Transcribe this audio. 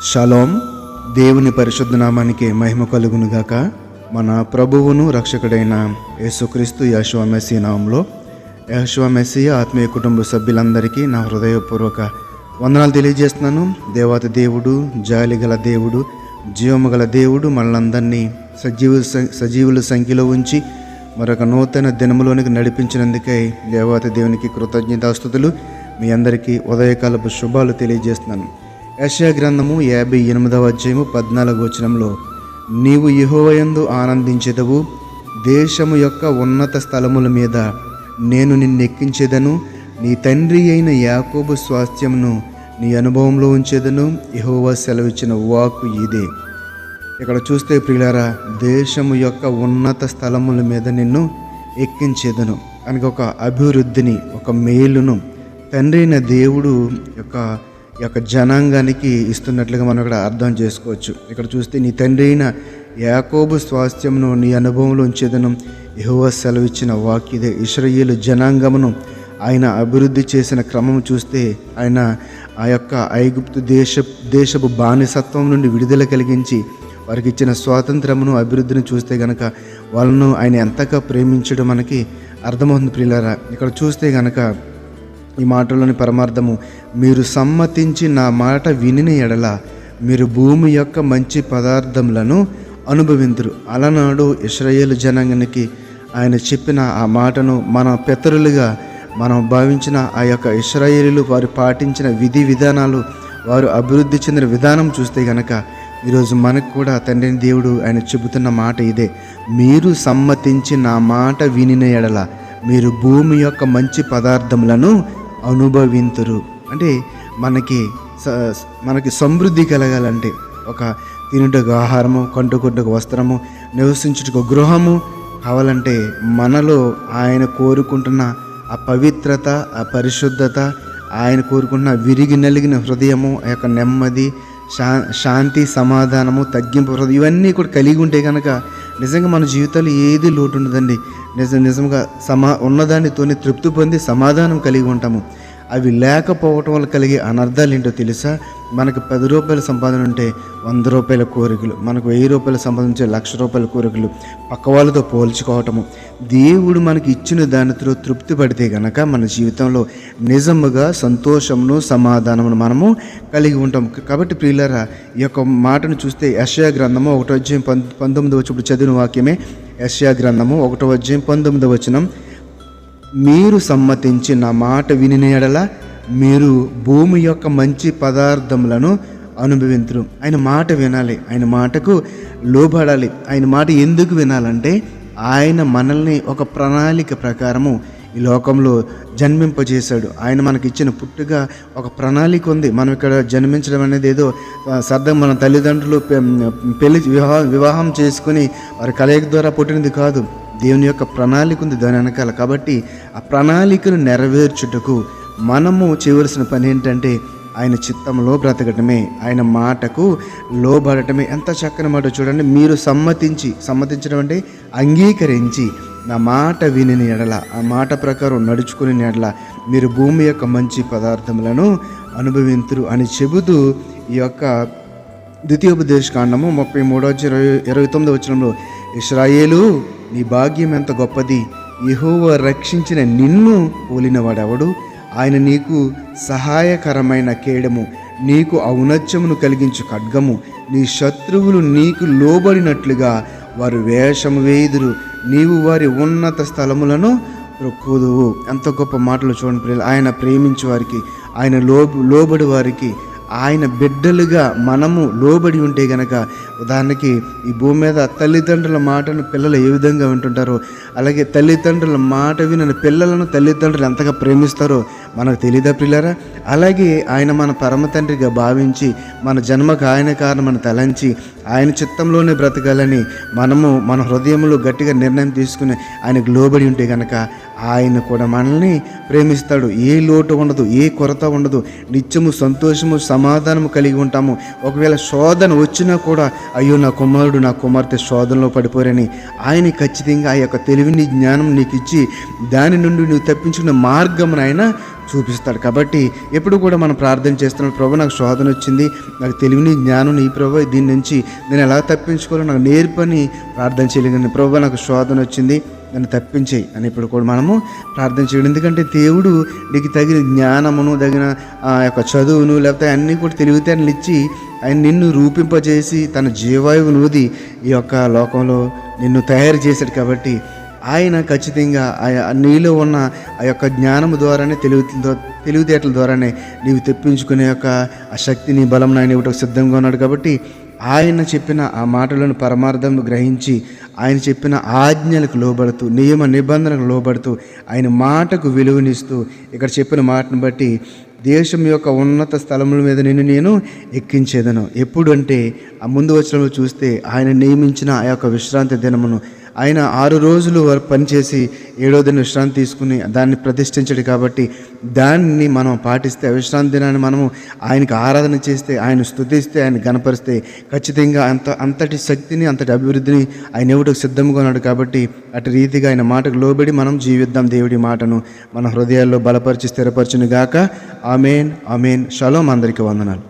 Shalom. దేవుని పరిశుద్ధ నామానికి మహిమ కలుగునుగాక. మన ప్రభువును రక్షకుడైన యేసుక్రీస్తు యెహోవా మెస్సీయ నామంలో యెహోవా మెస్సీయ ఆత్మీయ కుటుంబ సభ్యులందరికీ నా హృదయపూర్వక వందనాలు తెలియజేస్తున్నాను. దేవాతి దేవుడు, జాలిగల దేవుడు, జీవము గల దేవుడు మనలందరినీ సజీవుల సంఖ్యలో ఉంచి మరొక నూతన దినములోనికి నడిపించినందుకై దేవాతి దేవునికి కృతజ్ఞతాస్తుతులు. మీ అందరికీ ఉదయకాలపు శుభాలు తెలియజేస్తున్నాను. యెషయా గ్రంథము 58వ అధ్యాయము 14వ వచనంలో, నీవు యెహోవాయందు ఆనందించెదవు, దేశము యొక్క ఉన్నత స్థలముల మీద నేను నిన్నెక్కించెదను, నీ తండ్రి అయిన యాకోబు స్వాస్థ్యమును నీ అనుభవంలో ఉంచెదను. యెహోవా సెలవిచ్చిన వాక్కు ఇదే. ఇక్కడ చూస్తే ప్రియులారా, దేశము యొక్క ఉన్నత స్థలముల మీద నిన్ను ఎక్కించేదను అని ఒక అభివృద్ధిని, ఒక మేలును తండ్రి అయిన దేవుడు యొక్క జనాంగానికి ఇస్తున్నట్లుగా మనం ఇక్కడ అర్థం చేసుకోవచ్చు. ఇక్కడ చూస్తే నీ తండ్రి అయిన యాకోబు స్వాస్థ్యమును నీ అనుభవంలో ఉంచేదను. యెహోవా సెలవిచ్చిన వాక్యదే. ఇశ్రాయేలు జనాంగమును ఆయన అభివృద్ధి చేసిన క్రమం చూస్తే ఆయన ఆ యొక్క ఐగుప్తు దేశపు బానిసత్వం నుండి విడుదల కలిగించి వారికి ఇచ్చిన స్వాతంత్రమును, అభివృద్ధిని చూస్తే గనక వాళ్ళను ఆయన ఎంతగా ప్రేమించడం మనకి అర్థమవుతుంది ప్రియులారా. ఇక్కడ చూస్తే గనక ఈ మాటలోని పరమార్థము, మీరు సమ్మతించి నా మాట వినిన ఎడల మీరు భూమి యొక్క మంచి పదార్థములను అనుభవింతురు. అలనాడు ఇశ్రాయేలు జనాంగానికి ఆయన చెప్పిన ఆ మాటను మన పితరులుగా మనం భావించిన ఆ యొక్క ఇశ్రాయేలీలు వారు పాటించిన విధి విధానాలు, వారు అభివృద్ధి చెందిన విధానం చూస్తే గనక ఈరోజు మనకు కూడా తండ్రి దేవుడు ఆయన చెబుతున్న మాట ఇదే. మీరు సమ్మతించి నా మాట వినిన ఎడల మీరు భూమి యొక్క మంచి పదార్థములను అనుభవింతురు. అంటే మనకి సమృద్ధి కలగాలంటే ఒక తినుటకు ఆహారము, కంటుకుంటకు వస్త్రము, నివసించుటకు గృహము కావాలంటే మనలో ఆయన కోరుకుంటున్న ఆ పవిత్రత, ఆ పరిశుద్ధత, ఆయన కోరుకుంటున్న విరిగి నలిగిన హృదయము, ఆ యొక్క నెమ్మది, శాంతి, సమాధానము, తగ్గింపు హృదయం, ఇవన్నీ కూడా కలిగి ఉంటే కనుక నిజంగా మన జీవితాలు ఏది లోటు ఉండదండి. నిజంగా ఉన్నదానితోనే తృప్తి పొంది సమాధానం కలిగి ఉంటాము. అవి లేకపోవటం వల్ల కలిగే అనర్థాలు ఏంటో తెలుసా? మనకు 10 రూపాయల సంపాదన ఉంటే 100 రూపాయల కోరికలు, మనకు 1000 రూపాయల సంపాదించే 1,00,000 రూపాయల కోరికలు, పక్క వాళ్ళతో పోల్చుకోవటము. దేవుడు మనకి ఇచ్చిన దానితో తృప్తి పడితే గనక మన జీవితంలో నిజముగా సంతోషమును, సమాధానమును మనము కలిగి ఉంటాం. కాబట్టి ప్రియులారా, ఈ యొక్క మాటను చూస్తే యెషయా గ్రంథము 1వ అధ్యాయం 19వ వచనం చదివిన వాక్యమే. యెషయా గ్రంథము 1వ అధ్యాయం 19వ వచనం, మీరు సమ్మతించి నా మాట వినిన ఎడల మీరు భూమి యొక్క మంచి పదార్థములను అనుభవింతురు. ఆయన మాట వినాలి, ఆయన మాటకు లోబడాలి. ఆయన మాట ఎందుకు వినాలంటే ఆయన మనల్ని ఒక ప్రణాళిక ప్రకారము ఈ లోకంలో జన్మింపజేశాడు. ఆయన మనకిచ్చిన పుట్టుగా ఒక ప్రణాళిక ఉంది. మనం ఇక్కడ జన్మించడం అనేది ఏదో సరదా మన తల్లిదండ్రులు వివాహం చేసుకుని వారి కలయిక ద్వారా పుట్టినది కాదు. దేవుని యొక్క ప్రణాళిక ఉంది దాని వెనకాల. కాబట్టి ఆ ప్రణాళికను నెరవేర్చుటకు మనము చేయవలసిన పని ఏంటంటే ఆయన చిత్తంలో బ్రతకటమే, ఆయన మాటకు లోబడటమే. ఎంత చక్కని మాట చూడండి. మీరు సమ్మతించడం అంటే అంగీకరించి నా మాట విని ఎడల, ఆ మాట ప్రకారం నడుచుకుని ఎడల మీరు భూమి యొక్క మంచి పదార్థములను అనుభవింతురు అని చెబుతూ ఈ యొక్క ద్వితీయోపదేశకాండము 33:29 వచనంలో, ఇశ్రాయేలు నీ భాగ్యం ఎంత గొప్పది, యెహోవా రక్షించిన నిన్ను పోలినవాడెవడు, ఆయన నీకు సహాయకరమైన కేడము, నీకు ఔన్నత్యమును కలిగించు ఖడ్గము, నీ శత్రువులు నీకు లోబడినట్లుగా వారు వేషము వేయుదురు, నీవు వారి ఉన్నత స్థలములను రొక్కుదువు. ఎంత గొప్ప మాటలు చూడండి ప్రియులు. ఆయన ప్రేమించే వారికి, ఆయన లోబడి వారికి, ఆయన బిడ్డలుగా మనము లోబడి ఉంటే గనక, ఉదాహరణకి ఈ భూమి మీద తల్లిదండ్రుల మాటను పిల్లలు ఏ విధంగా వింటుంటారో, అలాగే తల్లిదండ్రుల మాట విని పిల్లలను తల్లిదండ్రులు ఎంతగా ప్రేమిస్తారో మనకు తెలియదా ప్రియులారా? అలాగే ఆయన మన పరమ తండ్రిగా భావించి మన జన్మకు ఆయన కారణమని తలంచి ఆయన చిత్తంలోనే బ్రతకాలని మనము మన హృదయంలో గట్టిగా నిర్ణయం తీసుకుని ఆయనకు లోబడి ఉంటే కనుక ఆయన కూడా మనల్ని ప్రేమిస్తాడు. ఏ లోటు ఉండదు, ఏ కొరత ఉండదు, నిత్యము సంతోషము, సమాధానము కలిగి ఉంటాము. ఒకవేళ శోధన వచ్చినా కూడా అయ్యో నా కుమారుడు, నా కుమార్తె శోధనలో పడిపోరని ఆయన ఖచ్చితంగా ఆ యొక్క తెలివిని, జ్ఞానం నీకు ఇచ్చి దాని నుండి నువ్వు తప్పించుకున్న మార్గమును ఆయన చూపిస్తాడు. కాబట్టి ఎప్పుడు కూడా మనం ప్రార్థన చేస్తున్నాం, ప్రభు నాకు శోధన వచ్చింది, నాకు తెలివిని జ్ఞానం నీ ప్రభు, దీని నుంచి నేను ఎలా తప్పించుకోవాలో నాకు నేర్పని ప్రార్థన చేయలేను. ప్రభు నాకు శోధన వచ్చింది, నన్ను తప్పించేయి అని ఇప్పుడు కూడా మనము ప్రార్థన చేయడం. ఎందుకంటే దేవుడు నీకు తగిన జ్ఞానమును, తగిన యొక్క చదువును, లేకపోతే అన్నీ కూడా తెలివితేటలు ఇచ్చి ఆయన నిన్ను రూపింపజేసి తన జీవాయువు నూది ఈ యొక్క లోకంలో నిన్ను తయారు చేశాడు. కాబట్టి ఆయన ఖచ్చితంగా నీలో ఉన్న ఆ యొక్క జ్ఞానము ద్వారానే, తెలివితేటల ద్వారానే నీవు తెప్పించుకునే యొక్క ఆ శక్తిని, బలం ఆయన ఇవ్వటం సిద్ధంగా ఉన్నాడు. కాబట్టి ఆయన చెప్పిన ఆ మాటలను పరమార్థం గ్రహించి, ఆయన చెప్పిన ఆజ్ఞలకు లోబడుతూ, నియమ నిబంధనలకు లోబడుతూ, ఆయన మాటకు విలువనిస్తూ, ఇక్కడ చెప్పిన మాటను బట్టి దేశం యొక్క ఉన్నత స్థలముల మీద నేను ఎక్కించేదను. ఎప్పుడు అంటే ఆ ముందు వచనంలో చూస్తే ఆయన నియమించిన ఆ యొక్క విశ్రాంతి దినమును ఆయన 6 రోజులు పనిచేసి 7వ దిన విశ్రాంతి తీసుకుని దాన్ని ప్రతిష్ఠించాడు. కాబట్టి దాన్ని మనం పాటిస్తే, విశ్రాంతి దినాన్ని మనము ఆయనకు ఆరాధన చేస్తే, ఆయన స్తుతిస్తే, ఆయన గణపరిస్తే ఖచ్చితంగా అంతటి శక్తిని, అంతటి అభివృద్ధిని ఆయన ఇవ్వడానికి సిద్ధంగా ఉన్నాడు. కాబట్టి అటు రీతిగా ఆయన మాటకు లోబడి మనం జీవిద్దాం. దేవుడి మాటను మన హృదయాల్లో బలపరిచి స్థిరపరచును గాక. ఆమేన్, ఆమేన్. షలోం. అందరికీ వందనాలు.